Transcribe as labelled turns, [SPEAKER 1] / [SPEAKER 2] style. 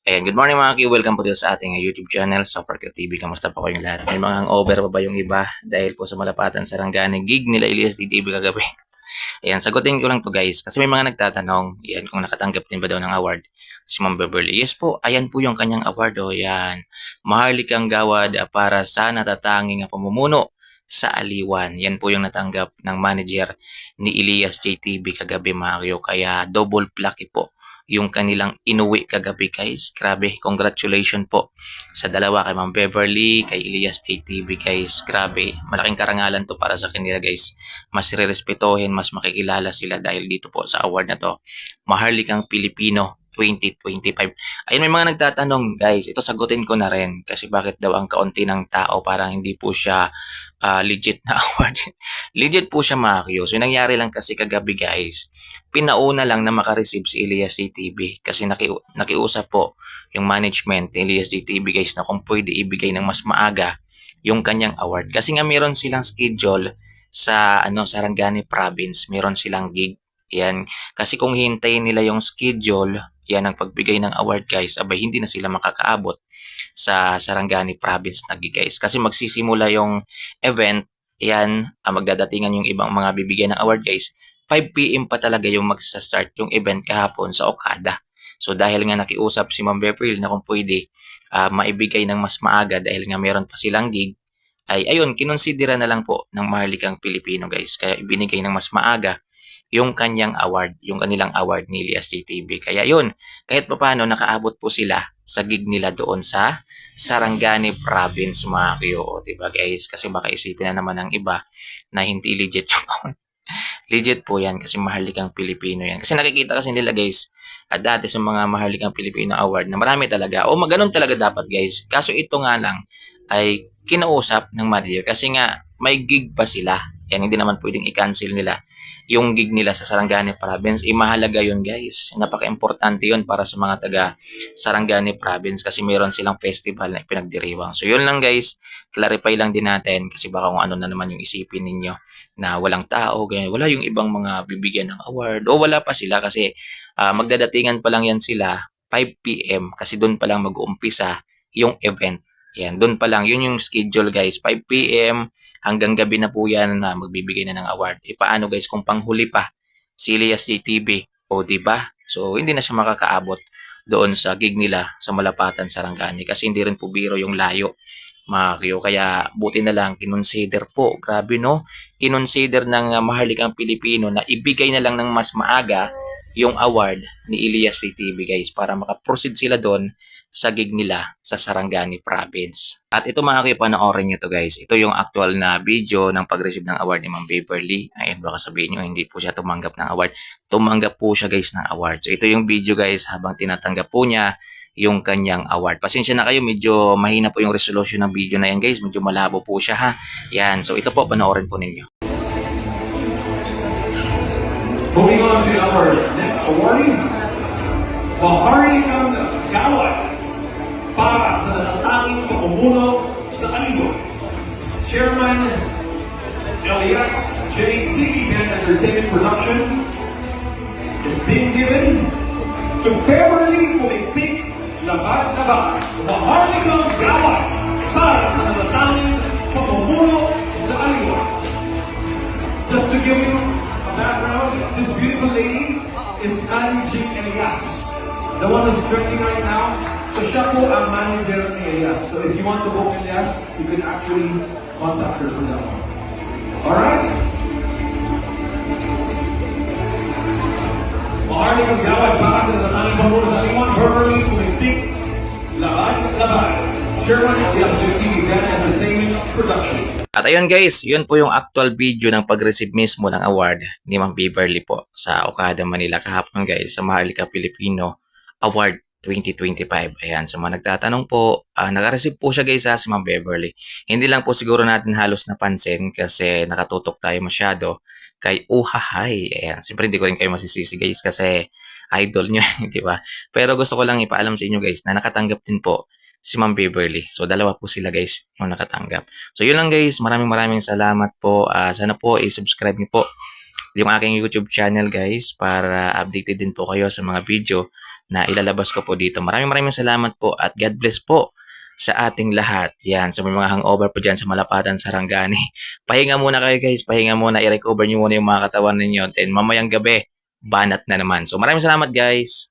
[SPEAKER 1] Ayan, good morning mga Q. Welcome po dito sa ating YouTube channel, Super Q TV. Kamusta po kayong lahat? May mga hangover pa ba yung iba dahil po sa malapatan Sarangani gig nila Elias DTV kagabi? Ayan, sagutin ko lang to guys kasi may mga nagtatanong, yan, kung nakatanggap din ba daw ng award si Ma'am Beverly. Yes po, ayan po yung kanyang award o yan. Maharlikang Gawad para sa natatanging pamumuno sa Aliwan. Yan po yung natanggap ng manager ni Elias JTV kagabi mga Q. Kaya double plaque po yung kanilang inuwi kagabi guys. Grabe, congratulations po sa dalawa, kay Ma'am Beverly, kay Elias JTV guys. Grabe, malaking karangalan to para sa kanila guys. Mas respetuhin, mas makikilala sila dahil dito po sa award na to. Maharlikang Pilipino 2025. Ayun, may mga nagtatanong guys, ito sagutin ko na rin kasi bakit daw ang kaunti ng tao, parang hindi po siya legit na award. Legit po siya mga Q. So nangyari lang kasi kagabi guys, pinauna lang na makareceive si Elias CTV kasi nakiusap po yung management ni Elias CTV guys na kung pwede ibigay ng mas maaga yung kanyang award. Kasi nga meron silang schedule sa Sarangani province, meron silang gig. Yan. Kasi kung hintayin nila yung schedule, yan ang pagbigay ng award guys, abay hindi na sila makakaabot sa Sarangani province na gig guys. Kasi magsisimula yung event, yan, magdadatingan yung ibang mga bibigyan ng award guys. 5 PM pa talaga yung magsa-start yung event kahapon sa Okada. So dahil nga nakiusap si Ma'am Beverly na kung pwede maibigay ng mas maaga dahil nga meron pa silang gig, ay ayun, kinonsidera na lang po ng Maharlikang Pilipino guys. Kaya ibinigay ng mas maaga yung kanyang award, yung kanilang award ni Elias JTV. Kaya yun, kahit pa paano nakaabot po sila sa gig nila doon sa Sarangani Province mga Q. Diba guys? Kasi baka isipin na naman ng iba na hindi legit yung award. Legit po yan kasi Maharlikang Pilipino yan. Kasi nakikita kasi nila guys, at dati sa mga Maharlikang Pilipino award na marami talaga, o maganon talaga dapat guys. Kaso ito nga lang ay kinausap ng manager kasi nga may gig pa sila. Yan, hindi naman pwedeng i-cancel nila yung gig nila sa Sarangani Province. Mahalaga yun guys. Napaka-importante yun para sa mga taga Sarangani Province kasi meron silang festival na ipinagdiriwang. So yun lang guys. Clarify lang din natin kasi baka kung ano na naman yung isipin ninyo na walang tao, ganyan. Wala yung ibang mga bibigyan ng award o wala pa sila kasi magdadatingan pa lang yan sila 5 PM kasi doon pa lang mag-uumpisa yung event. Yan, doon pa lang. Yun yung schedule guys. 5 PM hanggang gabi na po yan na magbibigay na ng award. E paano guys kung panghuli pa si Elias CTV? O diba? So hindi na siya makakaabot doon sa gig nila sa Malapatan, Sarangani. Kasi hindi rin po biro yung layo mga Q. Kaya buti na lang kinonsider po. Grabe no? Kinonsider ng Maharlikang Pilipino na ibigay na lang ng mas maaga yung award ni Elias CTV guys para makaproceed sila doon sa gig nila sa Sarangani Province. At ito mga kayo, panoorin nyo to guys. Ito yung actual na video ng pag-receive ng award ni Ma'am Beverly. Ayun, baka sabihin nyo, hindi po siya tumanggap ng award. Tumanggap po siya guys ng award. So ito yung video guys habang tinatanggap po niya yung kanyang award. Pasensya na kayo, medyo mahina po yung resolution ng video na yan guys. Medyo malabo po siya ha. Yan, so ito po, panoorin po ninyo.
[SPEAKER 2] Moving on to our next awardee, Maharlikang Gawad para sa natatanging pamumuno sa Aliwan. Chairman Elias J. TV Band Entertainment Production is being given to Beverly Pumipik Labad-Labad. Maharlikang Gawad para sa natatanging pamumuno sa Aliwan. Just to give you a background, this beautiful lady is managing Elias, the one who's trending right now. So siya po ang manager ni Elias. So if you want to book Elias, you can actually contact her for that one. Alright? Maharlikang Gawad para sa natatanging pamumuno sa Aliwan. Beverly Pumipik Labad-Labad. Chairman Elias JTV Band Entertainment Production.
[SPEAKER 1] At ayun guys, yun po yung actual video ng pag-receive mismo ng award ni Ma'am Beverly po sa Okada, Manila kahapon guys sa Maharlikang Pilipino Award 2025. Ayan, sa mga nagtatanong po, naka-receive po siya guys si Ma'am Beverly. Hindi lang po siguro natin halos napansin kasi nakatutok tayo masyado kay Uhahay. Ayan, siyempre hindi ko rin kayo masisisi guys kasi idol nyo, di ba? Pero gusto ko lang ipaalam sa inyo guys na nakatanggap din po si Ma'am Beverly. So, dalawa po sila guys yung nakatanggap. So, yun lang guys. Maraming salamat po. Sana po i-subscribe niyo po yung aking YouTube channel guys para updated din po kayo sa mga video na ilalabas ko po dito. Maraming salamat po at God bless po sa ating lahat. Yan, so may mga hangover po dyan sa Malapatan, Sarangani. Pahinga muna kayo guys, pahinga muna, i-recover nyo muna yung mga katawan ninyo. Then mamayang gabi, banat na naman. So maraming salamat guys.